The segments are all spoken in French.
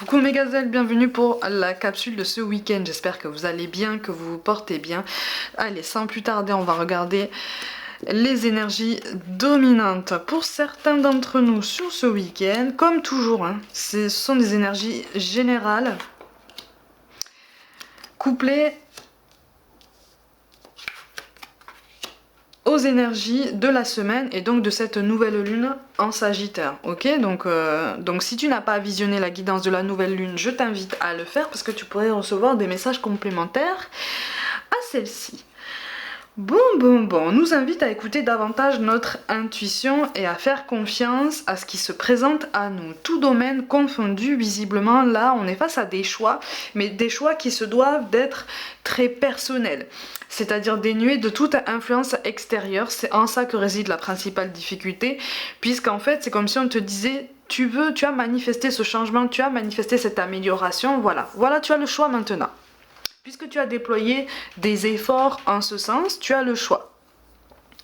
Coucou mes gazelles, bienvenue pour la capsule de ce week-end. J'espère que vous allez bien, que vous vous portez bien. Allez, sans plus tarder, on va regarder les énergies dominantes pour certains d'entre nous sur ce week-end. Comme toujours, ce sont des énergies générales couplées aux énergies de la semaine et donc de cette nouvelle lune en Sagittaire, ok, donc si tu n'as pas visionné la guidance de la nouvelle lune, je t'invite à le faire parce que tu pourrais recevoir des messages complémentaires à celle-ci. Bon, on nous invite à écouter davantage notre intuition et à faire confiance à ce qui se présente à nous. Tout domaine confondu, visiblement, là, on est face à des choix, mais des choix qui se doivent d'être très personnels, c'est-à-dire dénués de toute influence extérieure. C'est en ça que réside la principale difficulté, puisqu'en fait, c'est comme si on te disait... Tu as manifesté ce changement, tu as manifesté cette amélioration, voilà, tu as le choix maintenant. Puisque tu as déployé des efforts en ce sens, tu as le choix.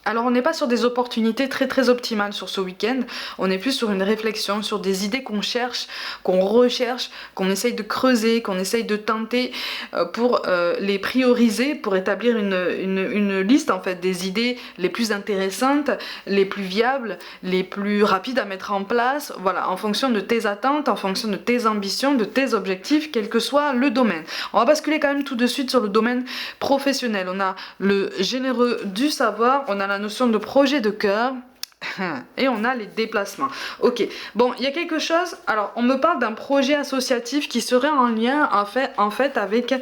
Alors on n'est pas sur des opportunités très optimales sur ce week-end, on est plus sur une réflexion, sur des idées qu'on cherche, qu'on recherche, qu'on essaye de creuser, qu'on essaye de tenter pour les prioriser, pour établir une liste en fait des idées les plus intéressantes, les plus viables, les plus rapides à mettre en place, voilà, en fonction de tes attentes, en fonction de tes ambitions, de tes objectifs, quel que soit le domaine. On va basculer quand même tout de suite sur le domaine professionnel. On a le généreux du savoir, on a la notion de projet de cœur et on a les déplacements. Ok, bon, il y a quelque chose, alors on me parle d'un projet associatif qui serait en lien en fait avec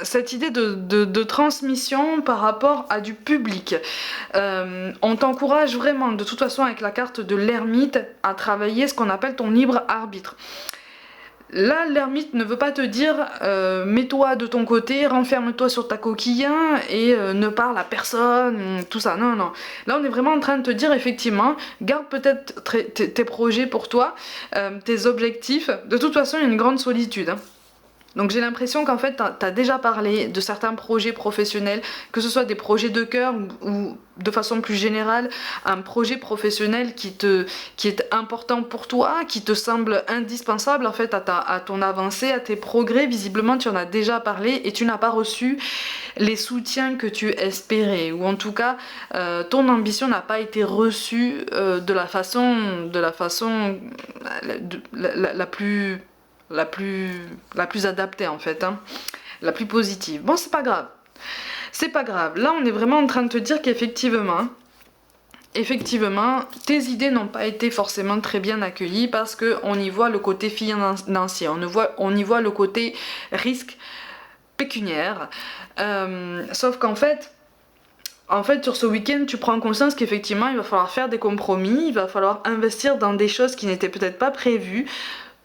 cette idée de transmission par rapport à du public. On t'encourage vraiment, de toute façon avec la carte de l'ermite, à travailler ce qu'on appelle ton libre arbitre. Là, l'ermite ne veut pas te dire mets-toi de ton côté, renferme-toi sur ta coquille et ne parle à personne, tout ça. Non. Là, on est vraiment en train de te dire effectivement, garde peut-être tes projets pour toi, tes objectifs. De toute façon, il y a une grande solitude. Donc j'ai l'impression qu'en fait t'as déjà parlé de certains projets professionnels, que ce soit des projets de cœur ou de façon plus générale un projet professionnel qui est important pour toi, qui te semble indispensable en fait à ton avancée, à tes progrès. Visiblement tu en as déjà parlé et tu n'as pas reçu les soutiens que tu espérais, ou en tout cas ton ambition n'a pas été reçue de la façon la plus adaptée en fait, la plus positive. Bon, c'est pas grave. Là, on est vraiment en train de te dire qu'effectivement, tes idées n'ont pas été forcément très bien accueillies parce qu'on y voit le côté financier, on y voit le côté risque pécuniaire. Sauf qu'en fait, sur ce week-end, tu prends conscience qu'effectivement, il va falloir faire des compromis, il va falloir investir dans des choses qui n'étaient peut-être pas prévues,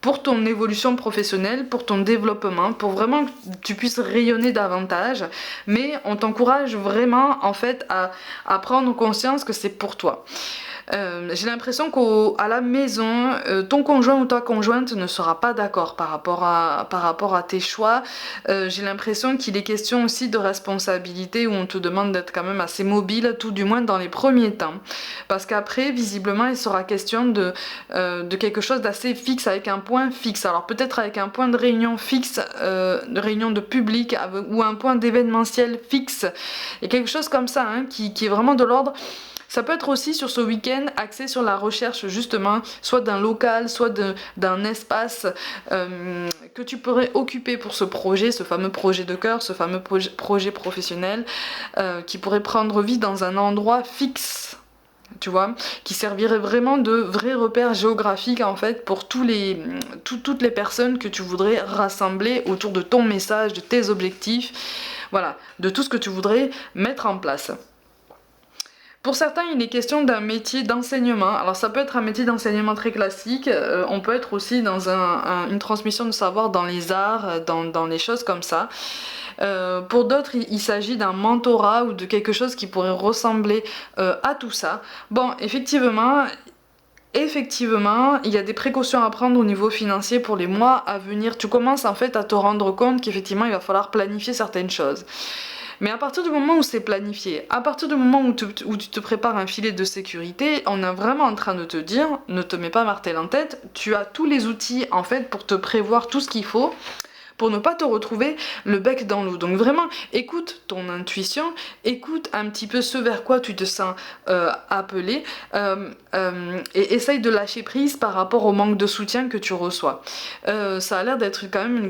pour ton évolution professionnelle, pour ton développement, pour vraiment que tu puisses rayonner davantage, mais on t'encourage vraiment en fait à prendre conscience que c'est pour toi. J'ai l'impression qu'à la maison, ton conjoint ou ta conjointe ne sera pas d'accord par rapport à tes choix. J'ai l'impression qu'il est question aussi de responsabilité où on te demande d'être quand même assez mobile, tout du moins dans les premiers temps. Parce qu'après, visiblement, il sera question de quelque chose d'assez fixe, avec un point fixe. Alors peut-être avec un point de réunion fixe, de réunion de public, ou un point d'événementiel fixe. Il y a quelque chose comme ça qui est vraiment de l'ordre. Ça peut être aussi sur ce week-end axé sur la recherche justement, soit d'un local, soit d'un espace que tu pourrais occuper pour ce projet, ce fameux projet de cœur, ce fameux projet professionnel qui pourrait prendre vie dans un endroit fixe, tu vois, qui servirait vraiment de vrai repère géographique en fait pour toutes les personnes que tu voudrais rassembler autour de ton message, de tes objectifs, voilà, de tout ce que tu voudrais mettre en place. Pour certains, il est question d'un métier d'enseignement. Alors ça peut être un métier d'enseignement très classique, on peut être aussi dans une transmission de savoir dans les arts, dans les choses comme ça. Pour d'autres, il s'agit d'un mentorat ou de quelque chose qui pourrait ressembler à tout ça. Bon, effectivement, il y a des précautions à prendre au niveau financier pour les mois à venir. Tu commences en fait à te rendre compte qu'effectivement, il va falloir planifier certaines choses. Mais à partir du moment où c'est planifié, à partir du moment où tu te prépares un filet de sécurité, on est vraiment en train de te dire, ne te mets pas martel en tête, tu as tous les outils en fait pour te prévoir tout ce qu'il faut pour ne pas te retrouver le bec dans l'eau. Donc vraiment, écoute ton intuition, écoute un petit peu ce vers quoi tu te sens appelé et essaye de lâcher prise par rapport au manque de soutien que tu reçois. Ça a l'air d'être quand même une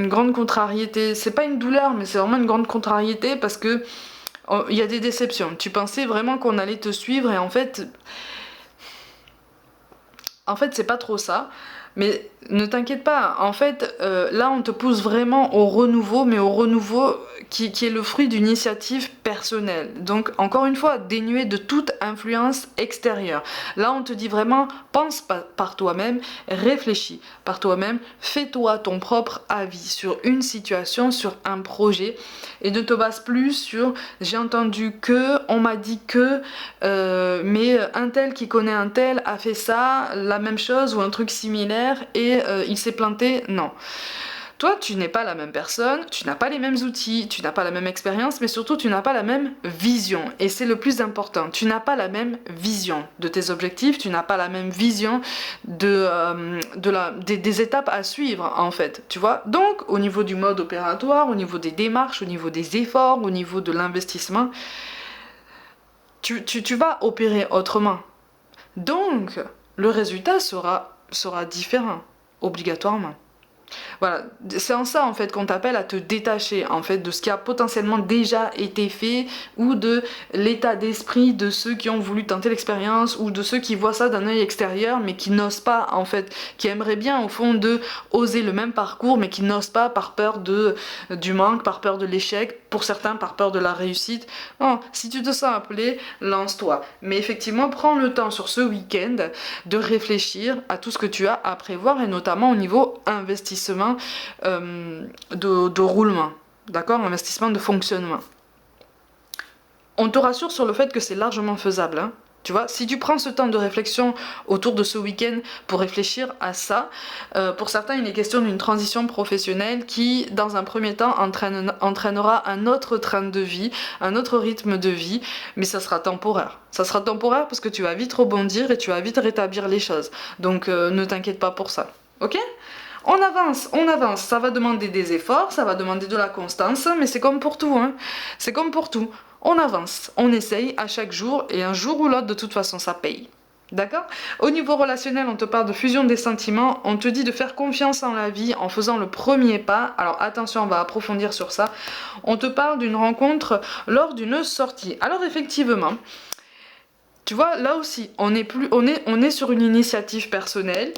grande contrariété. C'est pas une douleur, mais c'est vraiment une grande contrariété parce que il y a des déceptions. Tu pensais vraiment qu'on allait te suivre et en fait c'est pas trop ça. Mais ne t'inquiète pas, en fait, là on te pousse vraiment au renouveau, mais au renouveau qui est le fruit d'une initiative personnelle. Donc, encore une fois, dénué de toute influence extérieure. Là on te dit vraiment, pense par toi-même, réfléchis par toi-même, fais-toi ton propre avis sur une situation, sur un projet, et ne te base plus sur j'ai entendu que, on m'a dit que, mais un tel qui connaît un tel a fait ça, la même chose ou un truc similaire et il s'est planté. Non. Toi, tu n'es pas la même personne, tu n'as pas les mêmes outils, tu n'as pas la même expérience, mais surtout tu n'as pas la même vision. Et c'est le plus important. Tu n'as pas la même vision de tes objectifs, tu n'as pas la même vision des étapes à suivre en fait. Tu vois. Donc, au niveau du mode opératoire, au niveau des démarches, au niveau des efforts, au niveau de l'investissement, tu vas opérer autrement. Donc, le résultat sera différent, obligatoirement. Voilà, c'est en ça en fait qu'on t'appelle à te détacher en fait de ce qui a potentiellement déjà été fait ou de l'état d'esprit de ceux qui ont voulu tenter l'expérience ou de ceux qui voient ça d'un œil extérieur mais qui n'osent pas en fait, qui aimeraient bien au fond de oser le même parcours mais qui n'osent pas par peur du manque, par peur de l'échec, pour certains par peur de la réussite. Non, si tu te sens appelé, lance-toi. Mais effectivement, prends le temps sur ce week-end de réfléchir à tout ce que tu as à prévoir et notamment au niveau investissement de roulement, d'accord, investissement de fonctionnement. On te rassure sur le fait que c'est largement faisable, hein. Tu vois, si tu prends ce temps de réflexion autour de ce week-end pour réfléchir à ça, pour certains il est question d'une transition professionnelle qui dans un premier temps entraînera un autre train de vie, un autre rythme de vie, mais ça sera temporaire. Ça sera temporaire parce que tu vas vite rebondir et tu vas vite rétablir les choses. Donc ne t'inquiète pas pour ça, ok ? On avance, ça va demander des efforts, ça va demander de la constance, mais c'est comme pour tout, hein. C'est comme pour tout. On avance, on essaye à chaque jour, et un jour ou l'autre, de toute façon, ça paye. D'accord ? Au niveau relationnel, on te parle de fusion des sentiments, on te dit de faire confiance en la vie en faisant le premier pas. Alors attention, on va approfondir sur ça. On te parle d'une rencontre lors d'une sortie. Alors effectivement, tu vois, là aussi, on est sur une initiative personnelle.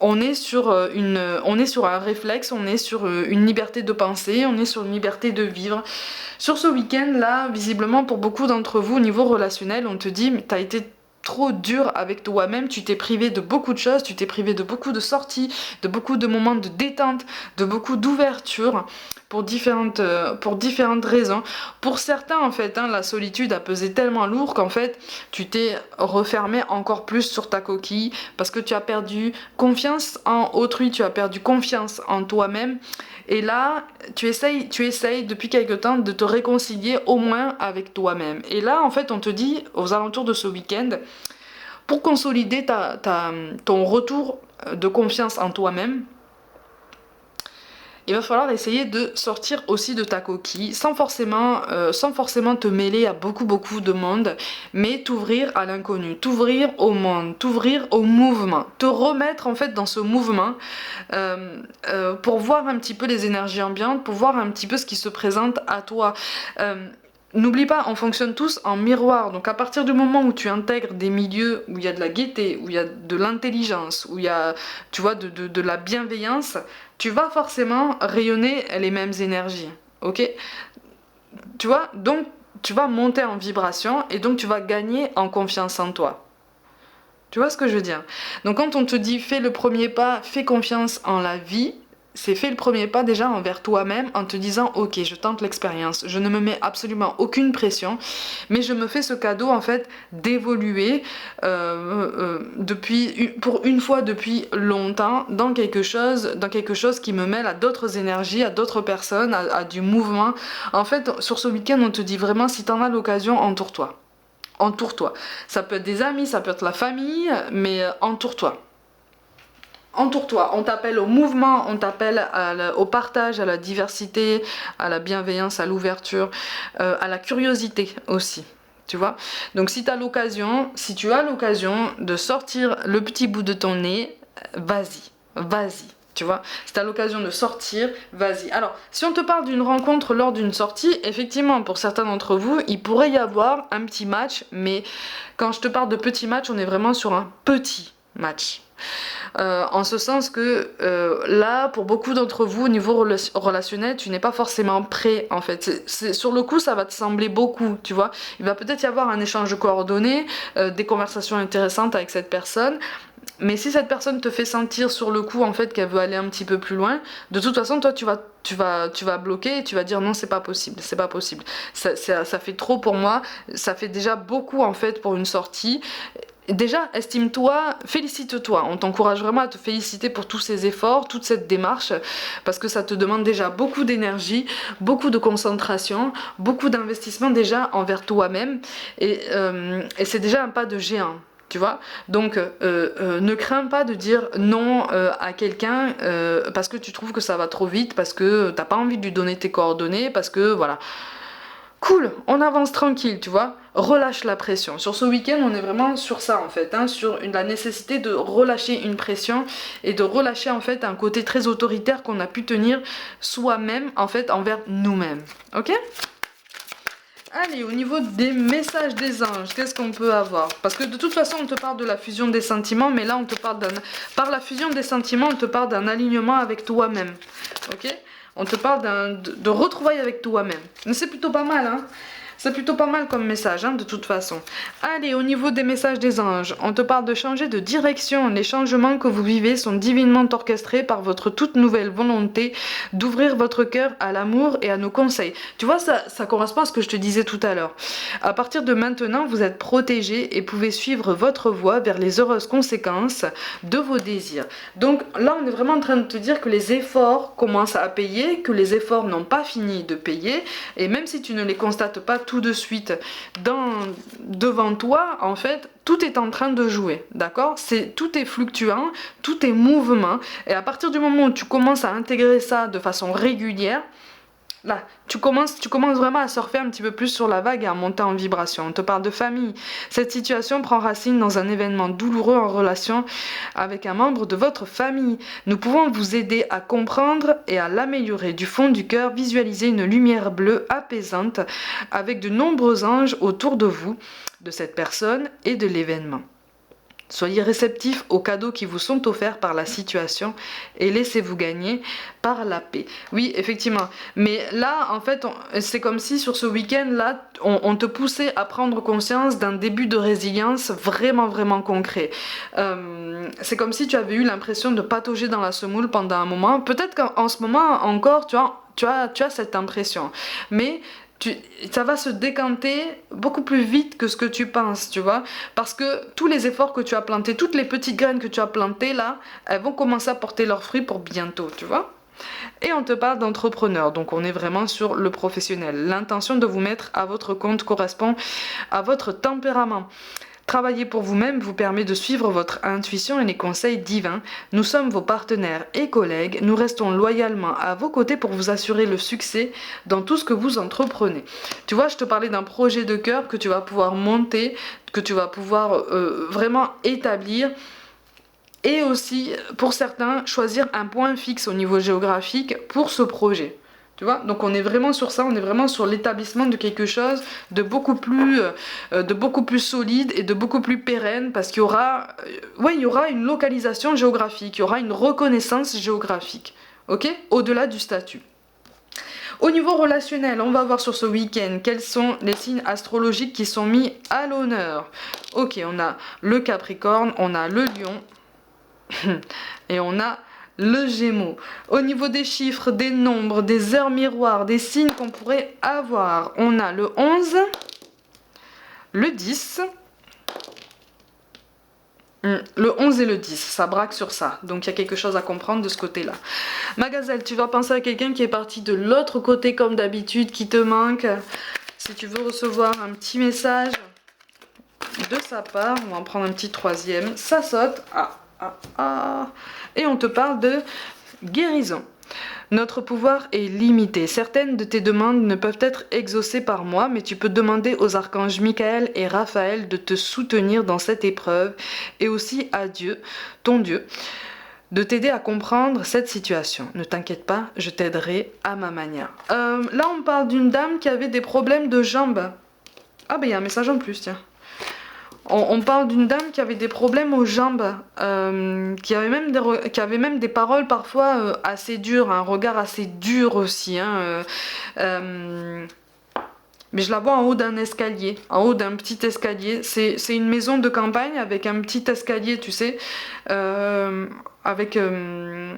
On est sur un réflexe, on est sur une liberté de penser, on est sur une liberté de vivre. Sur ce week-end là, visiblement pour beaucoup d'entre vous au niveau relationnel, on te dit mais t'as été trop dur avec toi-même, tu t'es privé de beaucoup de choses, tu t'es privé de beaucoup de sorties, de beaucoup de moments de détente, de beaucoup d'ouverture pour différentes raisons. Pour certains en fait, hein, la solitude a pesé tellement lourd qu'en fait tu t'es refermé encore plus sur ta coquille parce que tu as perdu confiance en autrui, tu as perdu confiance en toi-même. Et là, tu essayes depuis quelque temps de te réconcilier au moins avec toi-même. Et là, en fait, on te dit, aux alentours de ce week-end, pour consolider ton retour de confiance en toi-même, il va falloir essayer de sortir aussi de ta coquille sans forcément te mêler à beaucoup de monde, mais t'ouvrir à l'inconnu, t'ouvrir au monde, t'ouvrir au mouvement, te remettre en fait dans ce mouvement pour voir un petit peu les énergies ambiantes, pour voir un petit peu ce qui se présente à toi. N'oublie pas, on fonctionne tous en miroir, donc à partir du moment où tu intègres des milieux où il y a de la gaieté, où il y a de l'intelligence, où il y a, tu vois, de la bienveillance, tu vas forcément rayonner les mêmes énergies, ok ? Tu vois, donc tu vas monter en vibration et donc tu vas gagner en confiance en toi. Tu vois ce que je veux dire ? Donc quand on te dit fais le premier pas, fais confiance en la vie, c'est fait le premier pas déjà envers toi-même en te disant ok, je tente l'expérience, je ne me mets absolument aucune pression, mais je me fais ce cadeau en fait d'évoluer pour une fois depuis longtemps dans quelque chose qui me mêle à d'autres énergies, à d'autres personnes, à du mouvement. En fait, sur ce week-end, on te dit vraiment si t'en as l'occasion, entoure-toi. Entoure-toi. Ça peut être des amis, ça peut être la famille, mais entoure-toi. Entoure-toi, on t'appelle au mouvement, on t'appelle au partage, à la diversité, à la bienveillance, à l'ouverture, à la curiosité aussi. Tu vois? Donc si tu as l'occasion de sortir le petit bout de ton nez, vas-y, vas-y. Tu vois, si tu as l'occasion de sortir, vas-y. Alors, si on te parle d'une rencontre lors d'une sortie, effectivement, pour certains d'entre vous, il pourrait y avoir un petit match, mais quand je te parle de petit match, on est vraiment sur un petit match. En ce sens que là, pour beaucoup d'entre vous, au niveau relationnel, tu n'es pas forcément prêt en fait. Sur le coup, ça va te sembler beaucoup, tu vois. Il va peut-être y avoir un échange de coordonnées, des conversations intéressantes avec cette personne. Mais si cette personne te fait sentir sur le coup en fait qu'elle veut aller un petit peu plus loin, de toute façon toi tu vas bloquer et tu vas dire non c'est pas possible, c'est pas possible. Ça fait trop pour moi, ça fait déjà beaucoup en fait pour une sortie. Déjà, estime-toi, félicite-toi. On t'encourage vraiment à te féliciter pour tous ces efforts, toute cette démarche, parce que ça te demande déjà beaucoup d'énergie, beaucoup de concentration, beaucoup d'investissement déjà envers toi-même, et c'est déjà un pas de géant. Tu vois, donc ne crains pas de dire non à quelqu'un parce que tu trouves que ça va trop vite, parce que t'as pas envie de lui donner tes coordonnées, parce que voilà. Cool, on avance tranquille, tu vois. Relâche la pression. Sur ce week-end, on est vraiment sur ça en fait, hein, sur la nécessité de relâcher une pression et de relâcher en fait un côté très autoritaire qu'on a pu tenir soi-même en fait envers nous-mêmes. Ok ? Allez, au niveau des messages des anges, qu'est-ce qu'on peut avoir? Parce que de toute façon, on te parle de la fusion des sentiments, mais là, on te parle par la fusion des sentiments, on te parle d'un alignement avec toi-même. Ok? On te parle de retrouvailles avec toi-même. Mais c'est plutôt pas mal, hein? C'est plutôt pas mal comme message, hein, de toute façon. Allez, au niveau des messages des anges, on te parle de changer de direction. Les changements que vous vivez sont divinement orchestrés par votre toute nouvelle volonté d'ouvrir votre cœur à l'amour et à nos conseils. Tu vois, ça correspond à ce que je te disais tout à l'heure. À partir de maintenant, vous êtes protégé et pouvez suivre votre voie vers les heureuses conséquences de vos désirs. Donc là, on est vraiment en train de te dire que les efforts commencent à payer, que les efforts n'ont pas fini de payer, et même si tu ne les constates pas tout de suite devant toi, en fait, tout est en train de jouer, d'accord? Tout est fluctuant, tout est mouvement, et à partir du moment où tu commences à intégrer ça de façon régulière, là, tu commences vraiment à surfer un petit peu plus sur la vague et à monter en vibration. On te parle de famille. Cette situation prend racine dans un événement douloureux en relation avec un membre de votre famille. Nous pouvons vous aider à comprendre et à l'améliorer. Du fond du cœur, visualisez une lumière bleue apaisante avec de nombreux anges autour de vous, de cette personne et de l'événement. Soyez réceptifs aux cadeaux qui vous sont offerts par la situation et laissez-vous gagner par la paix. Oui, effectivement. Mais là, en fait, c'est comme si sur ce week-end, là, on te poussait à prendre conscience d'un début de résilience vraiment, vraiment concret. C'est comme si tu avais eu l'impression de patauger dans la semoule pendant un moment. Peut-être qu'en ce moment encore, tu as cette impression. Mais ça va se décanter beaucoup plus vite que ce que tu penses, tu vois, parce que tous les efforts que tu as plantés, toutes les petites graines que tu as plantées là, elles vont commencer à porter leurs fruits pour bientôt, tu vois. Et on te parle d'entrepreneur, donc on est vraiment sur le professionnel. L'intention de vous mettre à votre compte correspond à votre tempérament. Travailler pour vous-même vous permet de suivre votre intuition et les conseils divins. Nous sommes vos partenaires et collègues. Nous restons loyalement à vos côtés pour vous assurer le succès dans tout ce que vous entreprenez. Tu vois, je te parlais d'un projet de cœur que tu vas pouvoir monter, que tu vas pouvoir vraiment établir. Et aussi, pour certains, choisir un point fixe au niveau géographique pour ce projet. Tu vois, donc on est vraiment sur ça, on est vraiment sur l'établissement de quelque chose de beaucoup plus solide et de beaucoup plus pérenne, parce qu'il y aura une localisation géographique, il y aura une reconnaissance géographique, ok, au-delà du statut. Au niveau relationnel, on va voir sur ce week-end quels sont les signes astrologiques qui sont mis à l'honneur. Ok, on a le Capricorne, on a le Lion et on a le Gémeaux. Au niveau des chiffres, des nombres, des heures miroirs, des signes qu'on pourrait avoir, on a le 11, le 10, le 11 et le 10, ça braque sur ça. Donc il y a quelque chose à comprendre de ce côté-là. Ma gazelle, tu vas penser à quelqu'un qui est parti de l'autre côté comme d'habitude, qui te manque. Si tu veux recevoir un petit message de sa part, on va en prendre un petit troisième. Ça saute. Et on te parle de guérison. Notre pouvoir est limité. Certaines de tes demandes ne peuvent être exaucées par moi, mais tu peux demander aux archanges Michael et Raphaël de te soutenir dans cette épreuve et aussi à Dieu, ton Dieu, de t'aider à comprendre cette situation. Ne t'inquiète pas, je t'aiderai à ma manière. Là, on parle d'une dame qui avait des problèmes de jambes. Ah ben, il y a un message en plus, tiens. On parle d'une dame qui avait des problèmes aux jambes, qui avait même des paroles parfois assez dures, un regard assez dur aussi. Mais je la vois en haut d'un escalier, en haut d'un petit escalier. C'est une maison de campagne avec un petit escalier, tu sais, avec une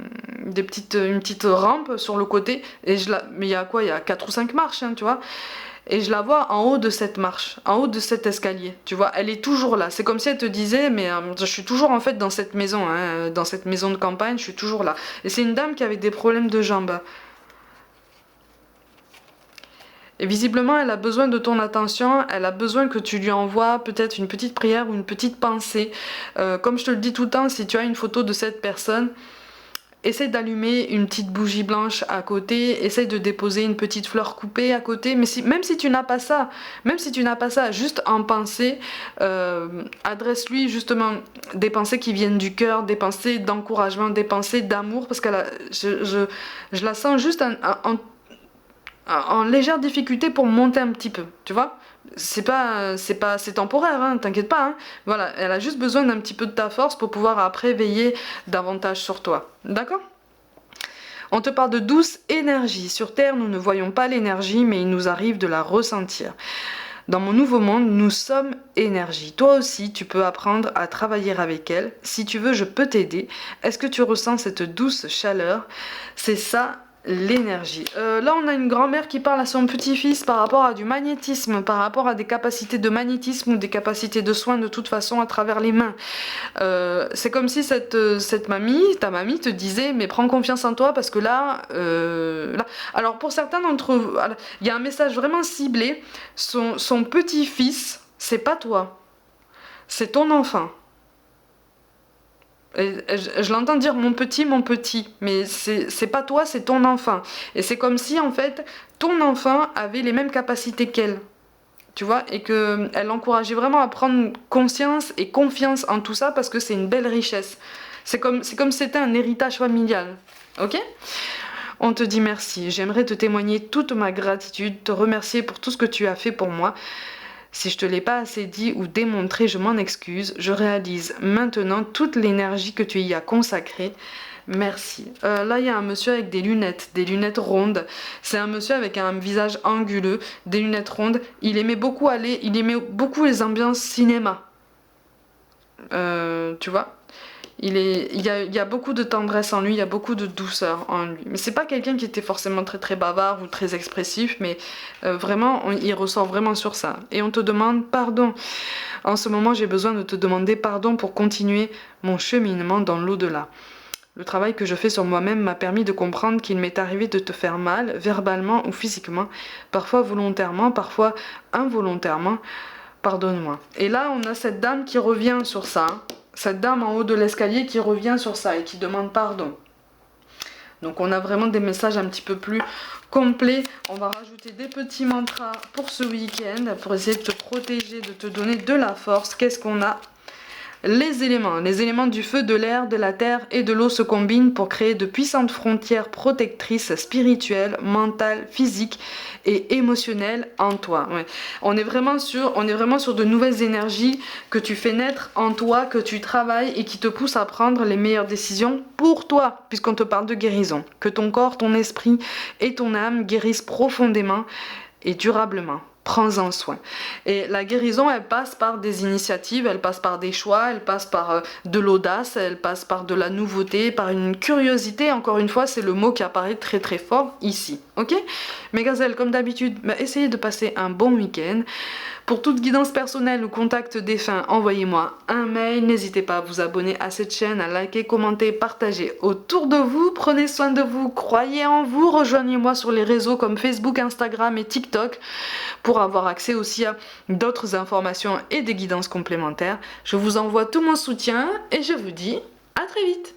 petite rampe sur le côté. Mais il y a quoi? Il y a 4 ou 5 marches, hein, tu vois. Et je la vois en haut de cette marche, en haut de cet escalier, tu vois, elle est toujours là. C'est comme si elle te disait, mais je suis toujours en fait dans cette maison, hein, dans cette maison de campagne, je suis toujours là. Et c'est une dame qui avait des problèmes de jambes. Et visiblement, elle a besoin de ton attention, elle a besoin que tu lui envoies peut-être une petite prière ou une petite pensée. Comme je te le dis tout le temps, si tu as une photo de cette personne, essaye d'allumer une petite bougie blanche à côté, essaye de déposer une petite fleur coupée à côté, mais même si tu n'as pas ça, juste en pensée, adresse-lui justement des pensées qui viennent du cœur, des pensées d'encouragement, des pensées d'amour, parce je la sens juste en légère difficulté pour monter un petit peu, tu vois. C'est temporaire, hein, t'inquiète pas, hein. Voilà, elle a juste besoin d'un petit peu de ta force pour pouvoir après veiller davantage sur toi, d'accord? On te parle de douce énergie. Sur Terre, nous ne voyons pas l'énergie, mais il nous arrive de la ressentir. Dans mon nouveau monde, nous sommes énergie. Toi aussi, tu peux apprendre à travailler avec elle. Si tu veux, je peux t'aider. Est-ce que tu ressens cette douce chaleur? C'est ça, l'énergie. Là, on a une grand-mère qui parle à son petit-fils par rapport à du magnétisme, par rapport à des capacités de magnétisme ou des capacités de soins de toute façon à travers les mains. C'est comme si ta mamie te disait, mais prends confiance en toi parce que là. Alors pour certains d'entre vous, il y a un message vraiment ciblé. Son petit-fils, c'est pas toi, c'est ton enfant. Je l'entends dire mon petit, mais c'est pas toi, c'est ton enfant. Et c'est comme si en fait ton enfant avait les mêmes capacités qu'elle, tu vois, et qu'elle l'encourageait vraiment à prendre conscience et confiance en tout ça parce que c'est une belle richesse. C'est comme si c'était un héritage familial, ok? On te dit merci, j'aimerais te témoigner toute ma gratitude, te remercier pour tout ce que tu as fait pour moi. Si je te l'ai pas assez dit ou démontré, je m'en excuse. Je réalise maintenant toute l'énergie que tu y as consacrée. Merci. Là, il y a un monsieur avec des lunettes rondes. C'est un monsieur avec un visage anguleux, des lunettes rondes. Il aimait beaucoup les ambiances cinéma. Tu vois ? Il y a beaucoup de tendresse en lui, il y a beaucoup de douceur en lui. Mais c'est pas quelqu'un qui était forcément très très bavard ou très expressif, mais vraiment, il ressort vraiment sur ça. Et on te demande pardon. En ce moment, j'ai besoin de te demander pardon pour continuer mon cheminement dans l'au-delà. Le travail que je fais sur moi-même m'a permis de comprendre qu'il m'est arrivé de te faire mal, verbalement ou physiquement, parfois volontairement, parfois involontairement. Pardonne-moi. Et là, on a cette dame qui revient sur ça. Cette dame en haut de l'escalier qui revient sur ça et qui demande pardon. Donc on a vraiment des messages un petit peu plus complets. On va rajouter des petits mantras pour ce week-end, pour essayer de te protéger, de te donner de la force. Qu'est-ce qu'on a ? Les éléments du feu, de l'air, de la terre et de l'eau se combinent pour créer de puissantes frontières protectrices spirituelles, mentales, physiques et émotionnelles en toi. Ouais. On est vraiment sur de nouvelles énergies que tu fais naître en toi, que tu travailles et qui te poussent à prendre les meilleures décisions pour toi, puisqu'on te parle de guérison. Que ton corps, ton esprit et ton âme guérissent profondément et durablement. prends-en soin. Et la guérison, elle passe par des initiatives, elle passe par des choix, elle passe par de l'audace, elle passe par de la nouveauté, par une curiosité. Encore une fois, c'est le mot qui apparaît très très fort ici. Ok? Mes gazelles, comme d'habitude, essayez de passer un bon week-end. Pour toute guidance personnelle ou contact défunt, envoyez-moi un mail. N'hésitez pas à vous abonner à cette chaîne, à liker, commenter, partager autour de vous. Prenez soin de vous, croyez en vous. Rejoignez-moi sur les réseaux comme Facebook, Instagram et TikTok pour avoir accès aussi à d'autres informations et des guidances complémentaires. Je vous envoie tout mon soutien et je vous dis à très vite.